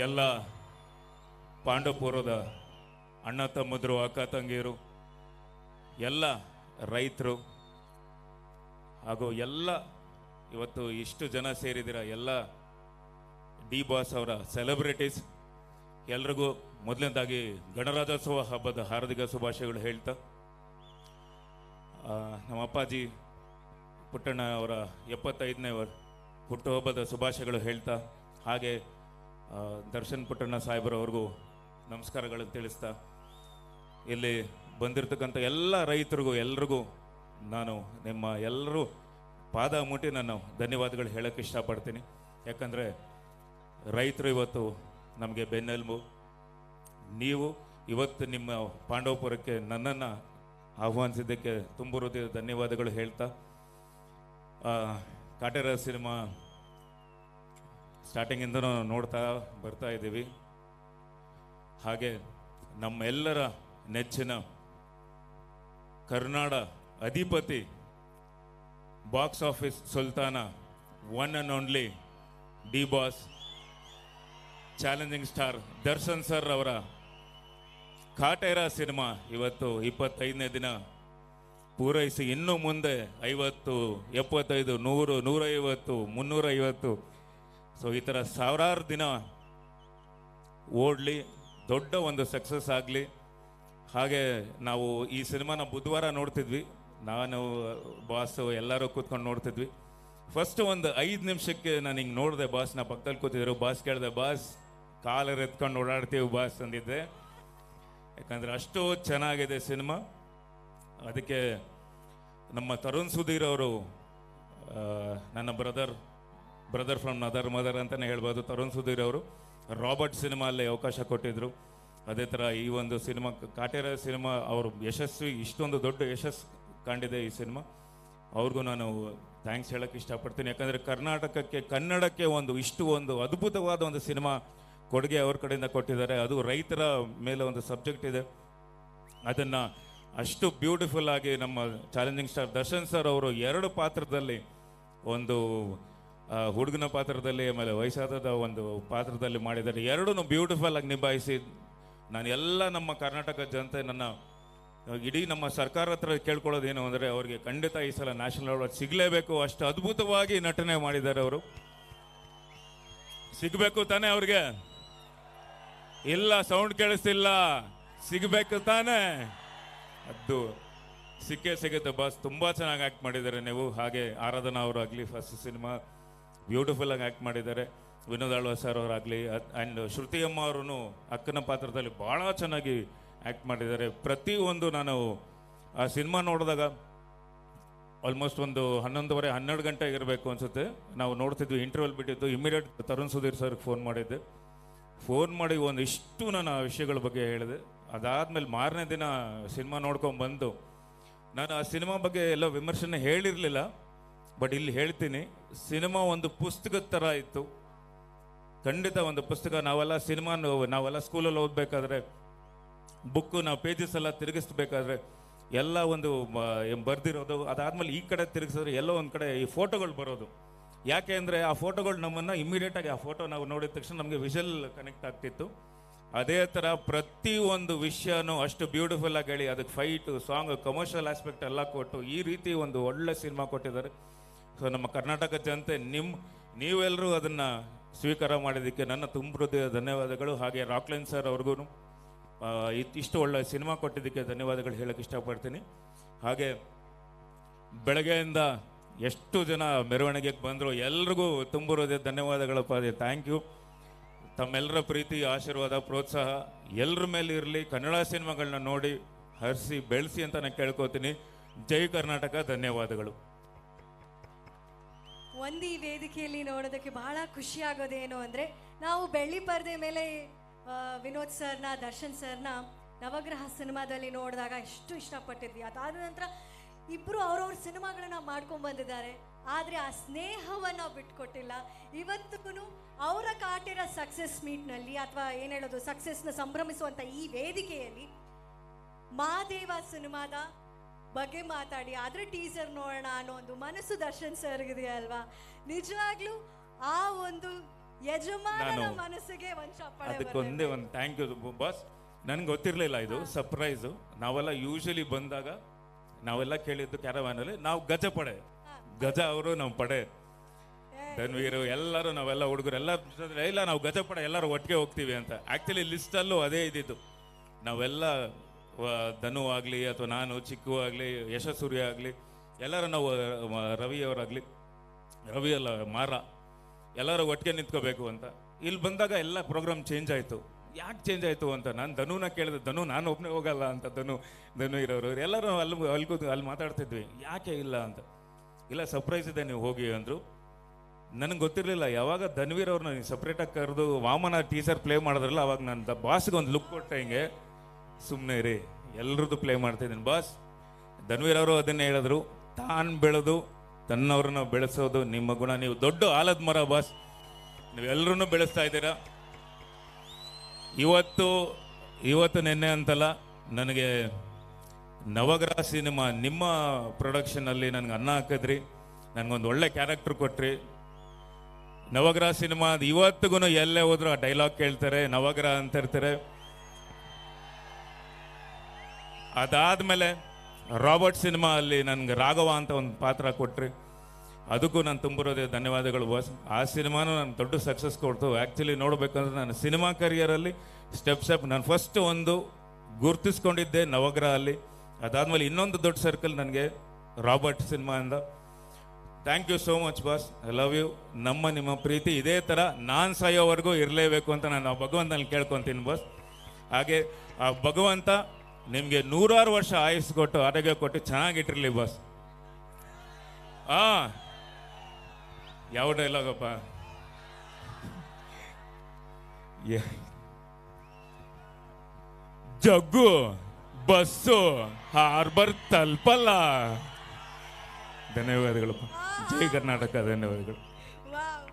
ಎಲ್ಲ ಪಾಂಡವಪುರದ ಅಣ್ಣ ತಮ್ಮದ್ರು, ಅಕ್ಕ ತಂಗಿಯರು, ಎಲ್ಲ ರೈತರು ಹಾಗೂ ಎಲ್ಲ ಇವತ್ತು ಇಷ್ಟು ಜನ ಸೇರಿದಿರ ಎಲ್ಲ ಡಿ ಬಾಸ್ ಅವರ ಸೆಲೆಬ್ರಿಟೀಸ್ ಎಲ್ರಿಗೂ ಮೊದಲನೇದಾಗಿ ಗಣರಾಜ್ಯೋತ್ಸವ ಹಬ್ಬದ ಹಾರ್ದಿಕ ಶುಭಾಶಯಗಳು ಹೇಳ್ತಾ, ನಮ್ಮ ಅಪ್ಪಾಜಿ ಪುಟ್ಟಣ್ಣ ಅವರ 75ನೇ ಹುಟ್ಟುಹಬ್ಬದ ಶುಭಾಶಯಗಳು ಹೇಳ್ತಾ, ಹಾಗೆ ದರ್ಶನ್ ಪುಟ್ಟಣ್ಣ ಸಾಹೇಬರವ್ರಿಗೂ ನಮಸ್ಕಾರಗಳನ್ನು ತಿಳಿಸ್ತಾ, ಇಲ್ಲಿ ಬಂದಿರತಕ್ಕಂಥ ಎಲ್ಲ ರೈತರಿಗೂ ಎಲ್ರಿಗೂ ನಾನು ನಿಮ್ಮ ಎಲ್ಲರೂ ಪಾದ ಮುಟ್ಟಿ ನಾನು ಧನ್ಯವಾದಗಳು ಹೇಳೋಕ್ಕೆ ಇಷ್ಟಪಡ್ತೀನಿ. ಯಾಕಂದರೆ ರೈತರು ಇವತ್ತು ನಮಗೆ ಬೆನ್ನೆಲುಬು. ನೀವು ಇವತ್ತು ನಿಮ್ಮ ಪಾಂಡವಪುರಕ್ಕೆ ನನ್ನನ್ನು ಆಹ್ವಾನಿಸಿದ್ದಕ್ಕೆ ತುಂಬ ಹೃದಯದ ಧನ್ಯವಾದಗಳು ಹೇಳ್ತಾ, ಕಾಟೇರ ಸಿನಿಮಾ ಸ್ಟಾರ್ಟಿಂಗಿಂದನೂ ನೋಡ್ತಾ ಬರ್ತಾ ಇದ್ದೀವಿ. ಹಾಗೆ ನಮ್ಮೆಲ್ಲರ ನೆಚ್ಚಿನ ಕರ್ನಾಡ ಅಧಿಪತಿ, ಬಾಕ್ಸ್ ಆಫೀಸ್ ಸುಲ್ತಾನ, one and only D boss, challenging star Darshan sir ಅವರ ಕಾಟೇರ ಸಿನಿಮಾ ಇವತ್ತು 25ನೇ ದಿನ ಪೂರೈಸಿ ಇನ್ನು ಮುಂದೆ 50, 75, 100, 150, 350 ಸೊ ಈ ಥರ ಸಾವಿರಾರು ದಿನ ಓಡಲಿ, ದೊಡ್ಡ ಒಂದು ಸಕ್ಸಸ್ ಆಗಲಿ. ಹಾಗೆ ನಾವು ಈ ಸಿನಿಮಾನ ಬುಧವಾರ ನೋಡ್ತಿದ್ವಿ, ನಾನು ಬಾಸು ಎಲ್ಲರೂ ಕೂತ್ಕೊಂಡು ನೋಡ್ತಿದ್ವಿ. ಫಸ್ಟ್ ಒಂದು 5 ನಿಮಿಷಕ್ಕೆ ನಾನು ಹಿಂಗೆ ನೋಡಿದೆ, ಬಾಸ್ನ ಪಕ್ಕದಲ್ಲಿ ಕೂತಿದ್ರು. ಬಾಸ್ ಕೇಳಿದೆ, ಬಾಸ್ ಕಾಲರ್ ಎತ್ಕೊಂಡು ಓಡಾಡ್ತೀವಿ ಬಾಸ್ ಅಂದಿದ್ದೆ, ಯಾಕಂದರೆ ಅಷ್ಟು ಚೆನ್ನಾಗಿದೆ ಸಿನಿಮಾ. ಅದಕ್ಕೆ ನಮ್ಮ ತರುಣ್ ಸುಧೀರ್ ಅವರು, ನನ್ನ ಬ್ರದರ್ ಫ್ರಮ್ ನದರ್ ಮದರ್ ಅಂತಲೇ ಹೇಳ್ಬೋದು, ತರುಣ್ ಸುಧೀರ್ ಅವರು ರಾಬರ್ಟ್ ಸಿನಿಮಾ ಅಲ್ಲಿ ಅವಕಾಶ ಕೊಟ್ಟಿದ್ದರು. ಅದೇ ಥರ ಈ ಒಂದು ಸಿನಿಮಾ ಕಾಟೇರ ಸಿನಿಮಾ ಅವರು ಯಶಸ್ವಿ, ಇಷ್ಟೊಂದು ದೊಡ್ಡ ಯಶಸ್ಸು ಕಂಡಿದೆ ಈ ಸಿನಿಮಾ. ಅವ್ರಿಗೂ ನಾನು ಥ್ಯಾಂಕ್ಸ್ ಹೇಳೋಕ್ಕೆ ಇಷ್ಟಪಡ್ತೀನಿ. ಯಾಕಂದರೆ ಕರ್ನಾಟಕಕ್ಕೆ, ಕನ್ನಡಕ್ಕೆ ಇಷ್ಟು ಒಂದು ಅದ್ಭುತವಾದ ಒಂದು ಸಿನಿಮಾ ಕೊಡುಗೆ ಅವ್ರ ಕಡೆಯಿಂದ ಕೊಟ್ಟಿದ್ದಾರೆ. ಅದು ರೈತರ ಮೇಲೆ ಒಂದು ಸಬ್ಜೆಕ್ಟ್ ಇದೆ, ಅದನ್ನು ಅಷ್ಟು ಬ್ಯೂಟಿಫುಲ್ ಆಗಿ ನಮ್ಮ ಚಾಲೆಂಜಿಂಗ್ ಸ್ಟಾರ್ ದರ್ಶನ್ ಸರ್ ಅವರು 2 ಪಾತ್ರದಲ್ಲಿ, ಒಂದು ಹುಡುಗನ ಪಾತ್ರದಲ್ಲಿ ಆಮೇಲೆ ವಯಸ್ಸಾದ ಒಂದು ಪಾತ್ರದಲ್ಲಿ ಮಾಡಿದ್ದಾರೆ. ಎರಡೂ ಬ್ಯೂಟಿಫುಲ್ ಆಗಿ ನಿಭಾಯಿಸಿ, ನಾನು ಎಲ್ಲ ನಮ್ಮ ಕರ್ನಾಟಕ ಜನತೆ, ನನ್ನ ಇಡೀ ನಮ್ಮ ಸರ್ಕಾರ ಹತ್ರ ಕೇಳ್ಕೊಳ್ಳೋದೇನು ಅಂದರೆ, ಅವ್ರಿಗೆ ಖಂಡಿತ ಈ ಸಲ ನ್ಯಾಷನಲ್ ಅವಾರ್ಡ್ ಸಿಗಲೇಬೇಕು. ಅಷ್ಟು ಅದ್ಭುತವಾಗಿ ನಟನೆ ಮಾಡಿದ್ದಾರೆ ಅವರು. ಸಿಗಬೇಕು ತಾನೇ ಅವ್ರಿಗೆ? ಇಲ್ಲ, ಸೌಂಡ್ ಕೇಳಿಸ್ತಿಲ್ಲ. ಸಿಗಬೇಕು ತಾನೇ? ಅದು ಸಿಕ್ಕೇ ಸಿಗುತ್ತೆ ಬಾಸ್. ತುಂಬ ಚೆನ್ನಾಗಿ ಆ್ಯಕ್ಟ್ ಮಾಡಿದ್ದಾರೆ ನೀವು. ಹಾಗೆ ಆರಾಧನಾ ಅವರು ಆಗಲಿ, ಫಸ್ಟ್ ಸಿನಿಮಾ ಬ್ಯೂಟಿಫುಲ್ ಆಗಿ ಆ್ಯಕ್ಟ್ ಮಾಡಿದ್ದಾರೆ. ವಿನೋದ್ ಆಳ್ವ ಸರ್ ಅವರಾಗಲಿ, ಆ್ಯಂಡ್ ಶ್ರುತಿ ಅಮ್ಮ ಅವರು ಅಕ್ಕನ ಪಾತ್ರದಲ್ಲಿ ಭಾಳ ಚೆನ್ನಾಗಿ ಆ್ಯಕ್ಟ್ ಮಾಡಿದ್ದಾರೆ. ಪ್ರತಿಯೊಂದು ನಾನು ಆ ಸಿನಿಮಾ ನೋಡಿದಾಗ ಆಲ್ಮೋಸ್ಟ್ ಒಂದು 11:30, 12 ಗಂಟೆ ಇರಬೇಕು ಅನಿಸುತ್ತೆ, ನಾವು ನೋಡ್ತಿದ್ವಿ. ಇಂಟರ್ವಲ್ ಬಿಟ್ಟಿದ್ದು, ಇಮಿಡಿಯೇಟ್ ತರುಣ್ ಸುಧೀರ್ ಸರ್ಗೆ ಫೋನ್ ಮಾಡಿದ್ದೆ. ಫೋನ್ ಮಾಡಿ ಒಂದಿಷ್ಟು ನಾನು ಆ ವಿಷಯಗಳ ಬಗ್ಗೆ ಹೇಳಿದೆ. ಅದಾದಮೇಲೆ ಮಾರನೇ ದಿನ ಸಿನಿಮಾ ನೋಡ್ಕೊಂಬಂದು, ನಾನು ಆ ಸಿನಿಮಾ ಬಗ್ಗೆ ಎಲ್ಲ ವಿಮರ್ಶನೆ ಹೇಳಿರಲಿಲ್ಲ, ಬಟ್ ಇಲ್ಲಿ ಹೇಳ್ತೀನಿ. ಸಿನಿಮಾ ಒಂದು ಪುಸ್ತಕದ ಥರ ಇತ್ತು, ಖಂಡಿತ ಒಂದು ಪುಸ್ತಕ. ನಾವೆಲ್ಲ ಸ್ಕೂಲಲ್ಲಿ ಓದಬೇಕಾದ್ರೆ ಬುಕ್ಕು ನಾವು ಪೇಜಸ್ ಎಲ್ಲ ತಿರುಗಿಸ್ಬೇಕಾದ್ರೆ ಎಲ್ಲ ಒಂದು ಬರ್ದಿರೋದು, ಅದಾದಮೇಲೆ ಈ ಕಡೆ ತಿರುಗಿಸಿದ್ರೆ ಎಲ್ಲೋ ಒಂದು ಕಡೆ ಈ ಫೋಟೋಗಳು ಬರೋದು. ಯಾಕೆ ಅಂದರೆ ಆ ಫೋಟೋಗಳು ನಮ್ಮನ್ನು ಇಮ್ಮಿಡಿಯೇಟಾಗಿ, ಆ ಫೋಟೋ ನಾವು ನೋಡಿದ ತಕ್ಷಣ ನಮಗೆ ವಿಷಲ್ ಕನೆಕ್ಟ್ ಆಗ್ತಿತ್ತು. ಅದೇ ಥರ ಪ್ರತಿಯೊಂದು ವಿಷಯನೂ ಅಷ್ಟು ಬ್ಯೂಟಿಫುಲ್ ಆಗಿ ಹೇಳಿ, ಅದಕ್ಕೆ ಫೈಟು, ಸಾಂಗ್, ಕಮರ್ಷಿಯಲ್ ಆಸ್ಪೆಕ್ಟ್ ಎಲ್ಲ ಕೊಟ್ಟು ಈ ರೀತಿ ಒಂದು ಒಳ್ಳೆ ಸಿನಿಮಾ ಕೊಟ್ಟಿದ್ದಾರೆ. ಸೊ ನಮ್ಮ ಕರ್ನಾಟಕ ಜನತೆ, ನೀವೆಲ್ಲರೂ ಅದನ್ನು ಸ್ವೀಕಾರ ಮಾಡಿದ್ದಕ್ಕೆ ನನ್ನ ತುಂಬ ಹೃದಯ ಧನ್ಯವಾದಗಳು. ಹಾಗೆ ರಾಕ್ಲೈನ್ ಸರ್ ಅವ್ರಿಗೂ ಇಷ್ಟು ಒಳ್ಳೆ ಸಿನಿಮಾ ಕೊಟ್ಟಿದ್ದಕ್ಕೆ ಧನ್ಯವಾದಗಳು ಹೇಳೋಕ್ಕೆ ಇಷ್ಟಪಡ್ತೀನಿ. ಹಾಗೆ ಬೆಳಗ್ಗೆಯಿಂದ ಎಷ್ಟು ಜನ ಮೆರವಣಿಗೆಗೆ ಬಂದರು, ಎಲ್ರಿಗೂ ತುಂಬ ಹೃದಯ ಧನ್ಯವಾದಗಳಪ್ಪ. Thank you. ತಮ್ಮೆಲ್ಲರ ಪ್ರೀತಿ, ಆಶೀರ್ವಾದ, ಪ್ರೋತ್ಸಾಹ ಎಲ್ಲರ ಮೇಲೆ ಇರಲಿ. ಕನ್ನಡ ಸಿನಿಮಾಗಳನ್ನ ನೋಡಿ ಹರಿಸಿ ಬೆಳೆಸಿ ಅಂತ ನಾನು ಕೇಳ್ಕೊತೀನಿ. ಜೈ ಕರ್ನಾಟಕ. ಧನ್ಯವಾದಗಳು. ಒಂದು ಈ ವೇದಿಕೆಯಲ್ಲಿ ನೋಡೋದಕ್ಕೆ ಬಹಳ ಖುಷಿ ಆಗೋದೇನು ಅಂದರೆ, ನಾವು ಬೆಳ್ಳಿ ಪರದೆ ಮೇಲೆ ವಿನೋದ್ ಸರ್ನ, ದರ್ಶನ್ ಸರ್ನ ನವಗ್ರಹ ಸಿನಿಮಾದಲ್ಲಿ ನೋಡಿದಾಗ ಎಷ್ಟು ಇಷ್ಟಪಟ್ಟಿದ್ವಿ. ಅದಾದ ನಂತರ ಇಬ್ಬರು ಅವ್ರವ್ರ ಸಿನಿಮಾಗಳನ್ನ ಮಾಡ್ಕೊಂಡು ಬಂದಿದ್ದಾರೆ, ಆದರೆ ಆ ಸ್ನೇಹವನ್ನು ಬಿಟ್ಕೊಟ್ಟಿಲ್ಲ. ಇವತ್ತಿಗೂ ಅವರ ಕಾಟಿರ ಸಕ್ಸಸ್ ಮೀಟ್ನಲ್ಲಿ, ಅಥವಾ ಏನು ಹೇಳೋದು, ಸಕ್ಸಸ್ನ ಸಂಭ್ರಮಿಸುವಂಥ ಈ ವೇದಿಕೆಯಲ್ಲಿ ಮಾದೇವ ಸಿನಿಮಾದ ಬಗ್ಗೆ ಮಾತಾಡಿ ಅದರ ಟೀಸರ್ ನೋಡೋಣ ಅನ್ನೋ ಒಂದು ಮನಸ್ಸು ದರ್ಶನ್ ಸರ್ಗಿದೆ ಅಲ್ವಾ. ನಿಜವಾಗ್ಲೂ ಆ ಒಂದು ಯಜಮಾನನ ನಾನು- ಮನಸ್ಸಿಗೆ ಒಂದ್ ಚಪ್ಪಾಳೆ ಅದಕ್ಕೊಂದೇ ಒಂದು ಥ್ಯಾಂಕ್ ಯು ಬಾಸ್. ನನ್ಗೆ ಗೊತ್ತಿರಲಿಲ್ಲ ಇದು ಸರ್ಪ್ರೈಸು. ನಾವೆಲ್ಲ ಯೂಶಲಿ ಬಂದಾಗ ನಾವೆಲ್ಲ ಕೇಳಿದ್ದು ಕ್ಯಾರವ್ಯಾನಲ್ಲಿ ನಾವು ಗಜ ಪಡೆ, ಗಜ ಅವರು ನಾವು ಪಡೆ, ಧನ್ವೀರು ಎಲ್ಲರೂ ನಾವೆಲ್ಲ ಹುಡುಗರು ಎಲ್ಲ ಇಲ್ಲ ನಾವು ಗಜ ಪಡೆ ಎಲ್ಲರೂ ಒಟ್ಟಿಗೆ ಹೋಗ್ತೀವಿ ಅಂತ. ಆ್ಯಕ್ಚುಲಿ ಲಿಸ್ಟಲ್ಲೂ ಅದೇ ಇದ್ದಿದ್ದು. ನಾವೆಲ್ಲ ಧನು ಆಗಲಿ ಅಥವಾ ನಾನು ಚಿಕ್ಕು ಆಗಲಿ ಯಶಸ್ಸೂರ್ಯ ಆಗಲಿ ಎಲ್ಲರೂ ನಾವು ರವಿಯವರಾಗಲಿ ರವಿ ಅಲ್ಲ ಮಾರ ಎಲ್ಲರೂ ಒಟ್ಟಿಗೆ ನಿಂತ್ಕೋಬೇಕು ಅಂತ. ಇಲ್ಲಿ ಬಂದಾಗ ಎಲ್ಲ ಪ್ರೋಗ್ರಾಮ್ ಚೇಂಜ್ ಆಯಿತು. ಯಾಕೆ ಚೇಂಜ್ ಆಯಿತು ಅಂತ ನಾನು ಧನುನ ಕೇಳಿದೆ. ಧನು ನಾನು ಒಬ್ಬನೇ ಹೋಗಲ್ಲ ಅಂತ. ಧನು ಇರೋರು ಎಲ್ಲರೂ ಅಲ್ಲಿ ಮಾತಾಡ್ತಿದ್ವಿ, ಯಾಕೆ ಇಲ್ಲ ಅಂತ. ಇಲ್ಲ ಸರ್ಪ್ರೈಸ್ ಇದೆ ನೀವು ಹೋಗಿ ಅಂದರು. ನನಗೆ ಗೊತ್ತಿರಲಿಲ್ಲ. ಯಾವಾಗ ಧನ್ವೀರ್ ಅವ್ರನ್ನ ಸಪ್ರೇಟಾಗಿ ಕರೆದು ವಾಮನ ಟೀಸರ್ ಪ್ಲೇ ಮಾಡಿದ್ರಲ್ಲ, ಅವಾಗ ನಾನು ಬಾಸ್ಗೆ ಒಂದು ಲುಕ್ ಕೊಟ್ಟೆ, ಹಿಂಗೆ ಸುಮ್ಮನೆ ರೀ ಎಲ್ರದ್ದು ಪ್ಲೇ ಮಾಡ್ತಾಯಿದ್ದೀನಿ ಬಾಸ್. ಧನ್ವೀರ್ ಅವರು ಅದನ್ನೇ ಹೇಳಿದ್ರು, ತಾನು ಬೆಳೆದು ತನ್ನವ್ರನ್ನ ಬೆಳೆಸೋದು ನಿಮ್ಮ ಗುಣ. ನೀವು ದೊಡ್ಡ ಆಲದ ಮರ ಬಾಸ್, ನೀವೆಲ್ಲರೂ ಬೆಳೆಸ್ತಾ ಇದ್ದೀರಾ. ಇವತ್ತು ನಿನ್ನೆ ಅಂತಲ್ಲ, ನನಗೆ ನವಗ್ರಹ ಸಿನಿಮಾ ನಿಮ್ಮ ಪ್ರೊಡಕ್ಷನಲ್ಲಿ ನನಗೆ ಅನ್ನ ಹಾಕಿದ್ರಿ, ನನಗೊಂದು ಒಳ್ಳೆ ಕ್ಯಾರೆಕ್ಟರ್ ಕೊಟ್ರಿ. ನವಗ್ರಹ ಸಿನಿಮಾ ಇವತ್ತಿಗೂ ಎಲ್ಲೇ ಹೋದ್ರು ಆ ಡೈಲಾಗ್ ಕೇಳ್ತಾರೆ, ನವಗ್ರಹ ಅಂತ ಇರ್ತಾರೆ. ಅದಾದಮೇಲೆ ರಾಬರ್ಟ್ ಸಿನಿಮಾ ಅಲ್ಲಿ ನನಗೆ ರಾಘವ ಅಂತ ಒಂದು ಪಾತ್ರ ಕೊಟ್ರಿ, ಅದಕ್ಕೂ ನಾನು ತುಂಬಿರೋದೇ ಧನ್ಯವಾದಗಳು ಬಾಸ್. ಆ ಸಿನಿಮಾನು ನಾನು ದೊಡ್ಡ ಸಕ್ಸಸ್ ಕೊಡ್ತು. ಆ್ಯಕ್ಚುಲಿ ನೋಡ್ಬೇಕಂದ್ರೆ ನಾನು ಸಿನಿಮಾ ಕರಿಯರಲ್ಲಿ ಸ್ಟೆಪ್ ನಾನು ಫಸ್ಟ್ ಒಂದು ಗುರ್ತಿಸ್ಕೊಂಡಿದ್ದೆ ನವಗ್ರಹ ಅಲ್ಲಿ. ಅದಾದಮೇಲೆ ಇನ್ನೊಂದು ದೊಡ್ಡ ಸರ್ಕಲ್ ನನಗೆ ರಾಬರ್ಟ್ ಸಿನಿಮಾಯಿಂದ. Thank you so much boss, I love you. ನಿಮ್ಮ ಪ್ರೀತಿ ಇದೇ ಥರ ನಾನು ಸಾಯೋವರೆಗೂ ಇರಲೇಬೇಕು ಅಂತ ನಾನು ಆ ಭಗವಂತನಲ್ಲಿ ಕೇಳ್ಕೊತೀನಿ ಬಾಸ್. ಹಾಗೆ ಆ ಭಗವಂತ ನಿಮಗೆ 100 ವರ್ಷ ಆಯುಸ್ಸು ಕೊಟ್ಟು ಆರೋಗ್ಯ ಕೊಟ್ಟು ಚೆನ್ನಾಗಿಟ್ಟಿರಲಿ ಬಾಸ್. ಯಾವ ಡೈಲಾಗಪ್ಪ, ಜಗ್ಗು ಬಸ್ಸು ಹಾರ್ಬರ್ ತಲುಪಲ್ಲ. ಧನ್ಯವಾದಗಳು. ಜೈ ಕರ್ನಾಟಕ. ಧನ್ಯವಾದಗಳು. ವಾವ್,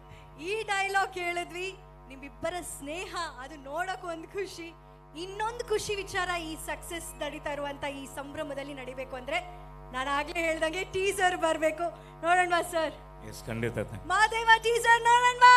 ಈ ಡೈಲಾಗ್ ಕೇಳಿದ್ವಿ. ನಿಮ್ಮಿಬ್ಬರ ಸ್ನೇಹ ಅದು ನೋಡಕ್ ಒಂದು ಖುಷಿ. ಇನ್ನೊಂದು ಖುಷಿ ವಿಚಾರ, ಈ ಸಕ್ಸಸ್ ನಡೀತಾ ಇರುವಂತ ಈ ಸಂಭ್ರಮದಲ್ಲಿ ನಡಿಬೇಕು ಅಂದ್ರೆ ನಾನು ಆಗ್ಲೇ ಹೇಳ್ದಂಗೆ ಟೀಸರ್ ಬರ್ಬೇಕು. ನೋಡೋಣ ಸರ್. ಎಸ್, ಖಂಡಿತ. ಮಾದೇವ ಟೀಸರ್ ನೋಡೋಣ.